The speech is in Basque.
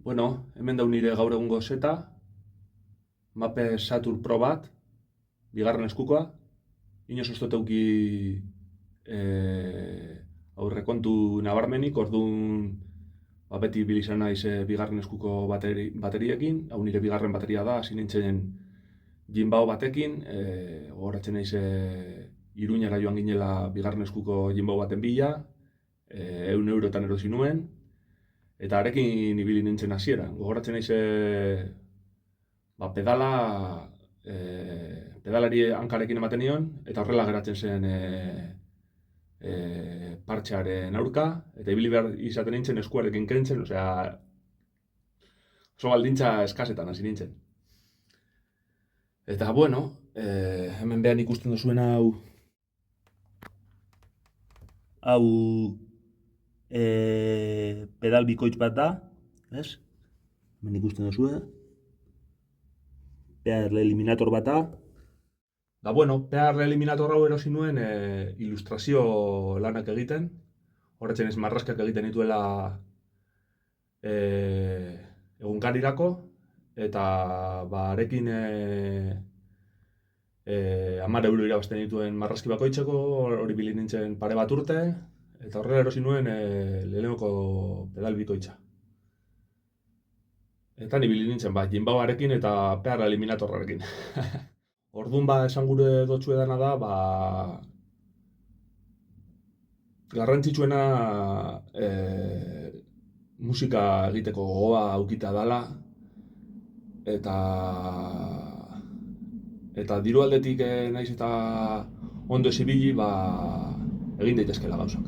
Bueno, hemen dau nire gaur egungo seta, Mape Saturn Pro bat, bigarren eskukoa, inoz ez dut eduki aurrekontu nabarmenik, orduan beti ibili izan naiz bigarren eskuko bateriekin, hau nire bigarren bateria da, hasi nintzen Jinbao batekin, gogoratzen naiz Iruñara joan ginela bigarren eskuko Jinbao baten bila, 100 eurotan erosi nuen, eta arekin ibili nintzen hasieran. Gogoratzen naiz pedalari hankarekin ematen nion, eta horrela geratzen zen partxearen aurka, eta ibili behar izaten nintzen eskuarekin kentzen, oso baldintza eskasetan hasi nintzen. Eta bueno, hemen behan ikusten duzuen hau pedal bikoitz bat da, ez? Hemen ikusten duzue. PR Eliminator bat da. Da bueno, PR Eliminator hau erosi nuen ilustrazio lanak egiten. Horretzen ez marraskak egiten dituela egunkarirako. Eta arekin 10 euro irabazten dituen marraski bakoitzeko, hori bili nintzen pare bat urte. Eta horrela erosi nuen lehenengoko pedal bikoitza. Eta nibili nintzen, Jinbaoarekin eta PR Eliminatorrarekin. Orduan esan gure dotzu edana da, garrantzitsuena musika egiteko gogoa aukita dala, eta diru aldetik naiz eta ondo ez ibili, egin daitezkeela gauzak.